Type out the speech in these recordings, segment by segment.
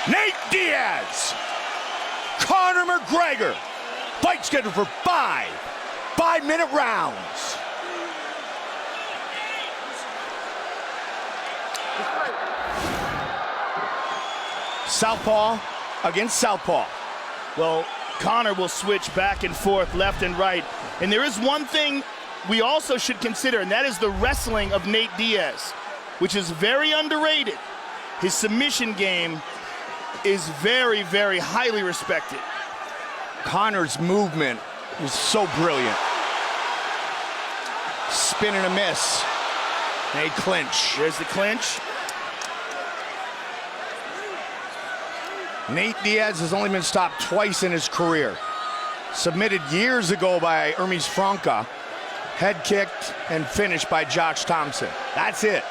Nate Diaz, Conor McGregor. Fight scheduled for 5-minute rounds. Southpaw against southpaw. Well, Conor will switch back and forth, left and right. And there is one thing we also should consider, and that is the wrestling of Nate Diaz, which is very underrated. His submission game is very, very highly respected. Conor's movement is so brilliant. Spin and a miss. And a clinch. There's the clinch. Nate Diaz has only been stopped twice in his career. Submitted years ago by Hermes Franca. Head kicked and finished by Josh Thompson. That's it.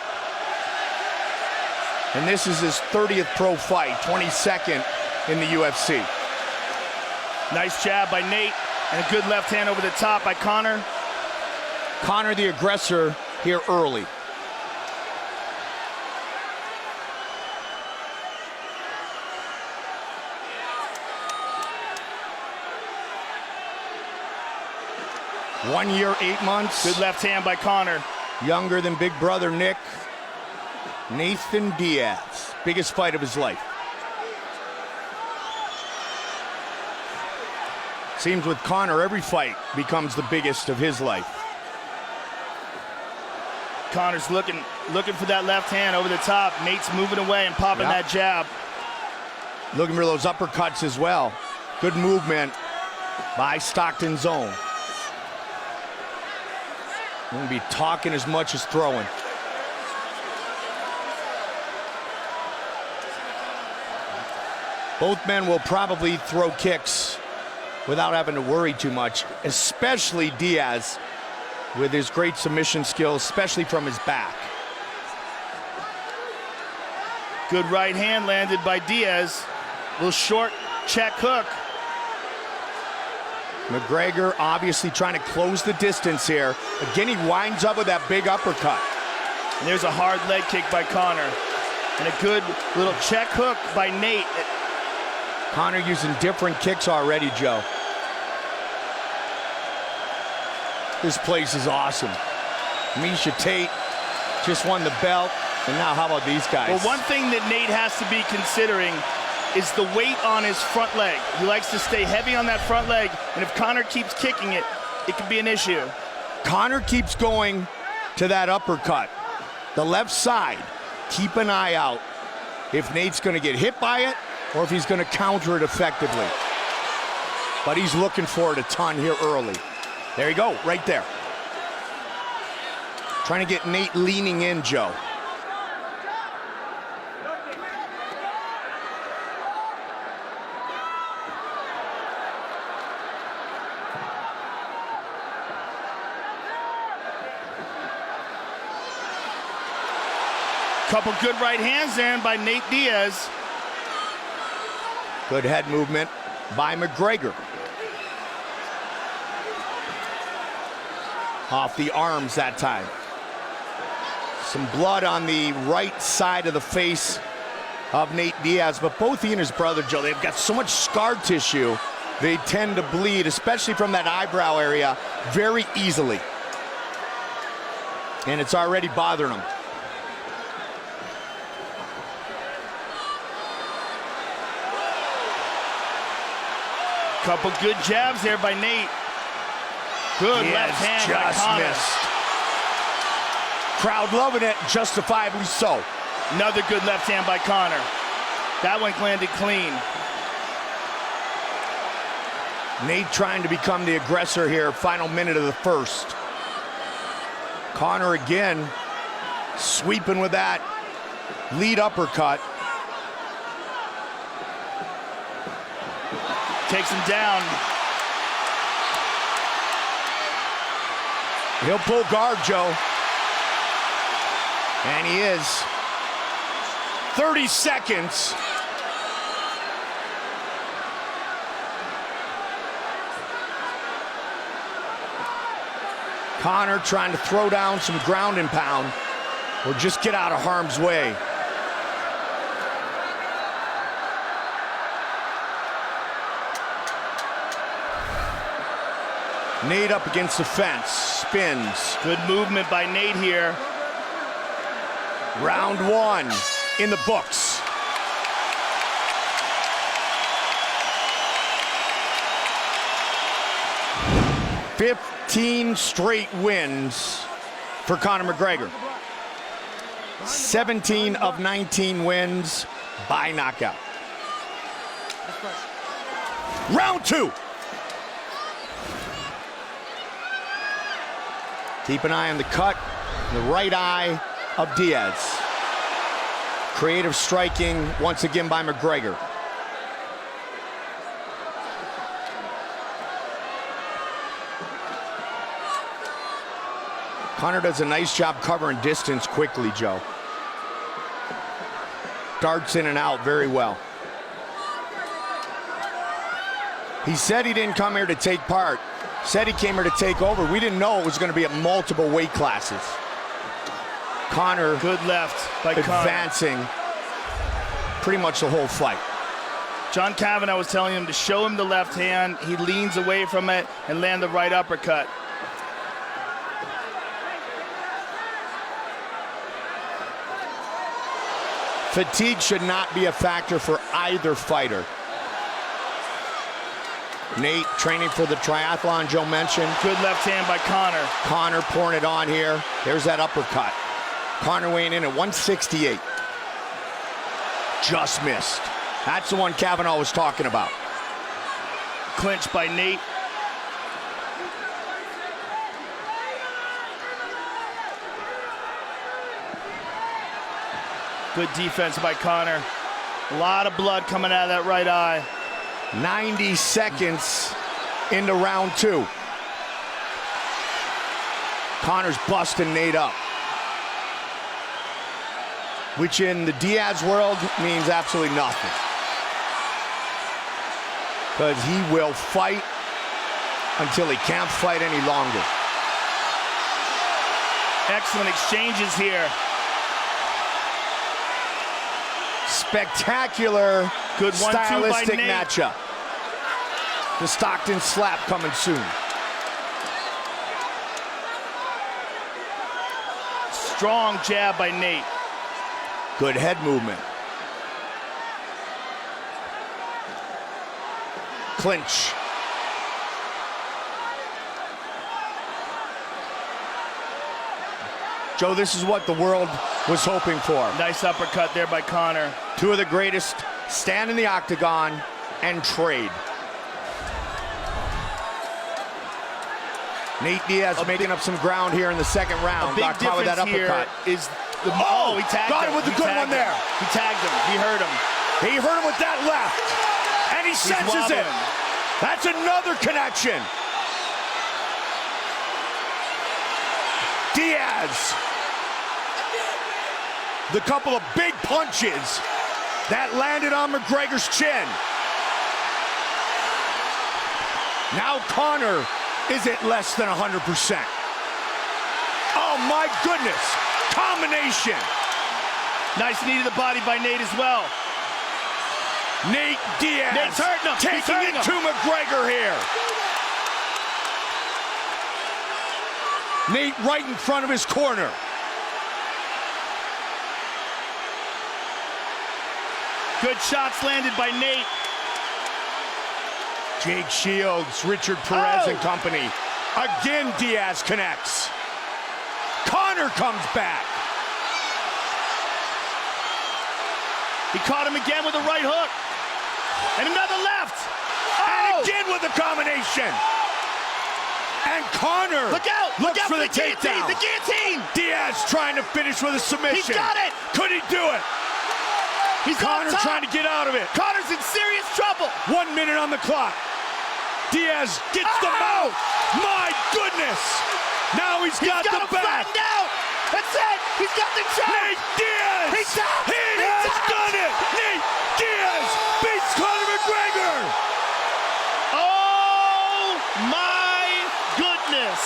And this is his 30th pro fight, 22nd in the UFC. Nice jab by Nate, and a good left hand over the top by Conor. Conor the aggressor here early. One year, 8 months. Good left hand by Conor. Younger than big brother Nick. Nathan Diaz, biggest fight of his life. Seems with Conor, every fight becomes the biggest of his life. Conor's looking for that left hand over the top. Nate's moving away and popping that jab. Looking for those uppercuts as well. Good movement by Stockton's own. Won't be talking as much as throwing. Both men will probably throw kicks without having to worry too much, especially Diaz with his great submission skills, especially from his back. Good right hand landed by Diaz. Little short check hook. McGregor obviously trying to close the distance here. Again, he winds up with that big uppercut. And there's a hard leg kick by Conor. And a good little check hook by Nate. Conor using different kicks already, Joe. This place is awesome. Miesha Tate just won the belt, and now how about these guys? Well, one thing that Nate has to be considering is the weight on his front leg. He likes to stay heavy on that front leg, and if Conor keeps kicking it, it could be an issue. Conor keeps going to that uppercut. The left side, keep an eye out if Nate's gonna get hit by it or if he's gonna counter it effectively. But he's looking for it a ton here early. There you go, right there. Trying to get Nate leaning in, Joe. Couple good right hands in by Nate Diaz. Good head movement by McGregor. Off the arms that time. Some blood on the right side of the face of Nate Diaz, but both he and his brother, Joe, they've got so much scar tissue, they tend to bleed, especially from that eyebrow area, very easily. And it's already bothering them. Couple good jabs there by Nate. Good left hand by Conor. Missed. Crowd loving it, justifiably so. Another good left hand by Conor. That one landed clean. Nate trying to become the aggressor here, final minute of the first. Conor again, sweeping with that lead uppercut. Takes him down. He'll pull guard, Joe. And he is. 30 seconds. Conor trying to throw down some ground and pound or just get out of harm's way. Nate up against the fence, spins. Good movement by Nate here. Round one in the books. "15 straight wins for Conor McGregor. 17 of 19 wins by knockout. Round two. Keep an eye on the cut, the right eye of Diaz. Creative striking once again by McGregor. Conor does a nice job covering distance quickly, Joe. Darts in and out very well. He said he didn't come here to take part. Said he came here to take over. We didn't know it was going to be at multiple weight classes. Conor, good left by advancing Conor. Pretty much the whole fight. John Kavanagh was telling him to show him the left hand. He leans away from it and land the right uppercut. Fatigue should not be a factor for either fighter. Nate training for the triathlon Joe mentioned. Good left hand by Conor. Conor pouring it on here. There's that uppercut. Conor weighing in at 168. Just missed. That's the one Kavanagh was talking about. Clinch by Nate. Good defense by Conor. A lot of blood coming out of that right eye. 90 seconds into round two. Conor's busting Nate up, which in the Diaz world means absolutely nothing, because he will fight until he can't fight any longer. Excellent exchanges here. Spectacular, good stylistic 1-2 by Nate. matchup. The Stockton slap coming soon. Strong jab by Nate. Good head movement. Clinch. Joe, this is what the world was hoping for. Nice uppercut there by Conor. Two of the greatest stand in the octagon and trade. Nate Diaz making up some ground here in the second round. Got caught with that uppercut. He tagged got him with the good one there. He tagged him. He hurt him. He hurt him with that left. And he senses it. That's another connection. Diaz. The couple of big punches that landed on McGregor's chin. Now Conor is at less than 100%. Oh my goodness, combination. Nice knee to the body by Nate as well. Nate Diaz Nate's hurting him. taking it to McGregor here. Nate right in front of his corner. Good shots landed by Nate. Jake Shields, Richard Perez and company. Again, Diaz connects. Conor comes back. He caught him again with a right hook. And another left. And again with a combination. And Conor look out for the takedown. The guillotine. Diaz trying to finish with a submission. He's got it. Could he do it? He's Conor trying to get out of it. Conor's in serious trouble. 1 minute on the clock. Diaz gets the mouth. My goodness. Now he's got the back. Out. That's it. He's got the choke. Nate Diaz. He has done it. Nate Diaz beats Conor McGregor. Oh my goodness.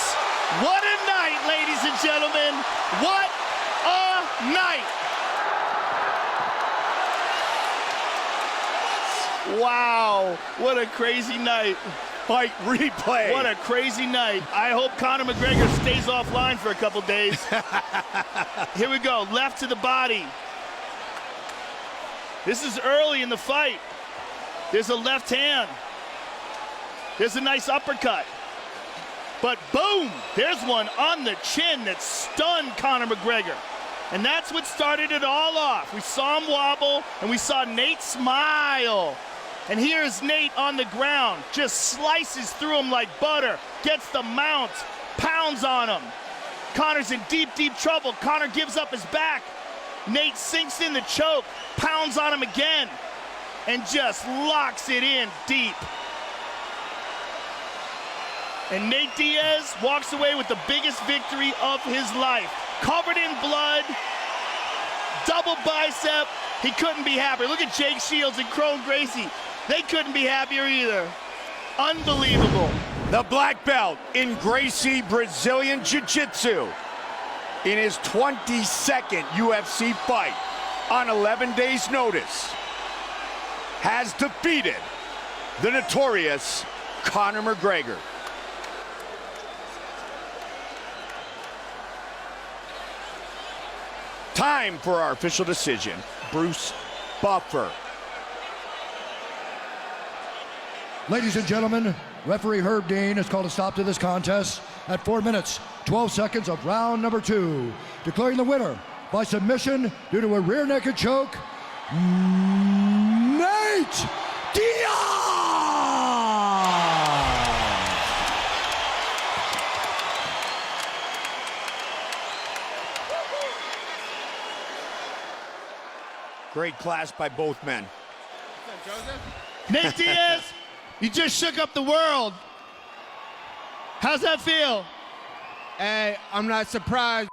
What a night, ladies and gentlemen. What a night. Wow, what a crazy night. fight replay. What a crazy night. I hope Conor McGregor stays offline for a couple days. Here we go, left to the body. This is early in the fight. There's a left hand. There's a nice uppercut. But boom, there's one on the chin that stunned Conor McGregor. And that's what started it all off. We saw him wobble, and we saw Nate smile. And here's Nate on the ground, just slices through him like butter, gets the mount, pounds on him. Conor's in deep, deep trouble. Conor gives up his back. Nate sinks in the choke, pounds on him again, and just locks it in deep. And Nate Diaz walks away with the biggest victory of his life. Covered in blood, double bicep. He couldn't be happier. Look at Jake Shields and Crone Gracie. They couldn't be happier either. Unbelievable. The black belt in Gracie Brazilian Jiu-Jitsu in his 22nd UFC fight on 11 days' notice has defeated the notorious Conor McGregor. Time for our official decision. Bruce Buffer. Ladies and gentlemen, referee Herb Dean has called a stop to this contest at 4 minutes, 12 seconds of round number 2, declaring the winner by submission due to a rear naked choke, Nate Diaz! Great class by both men. Nate Diaz, you just shook up the world. How's that feel? Hey, I'm not surprised.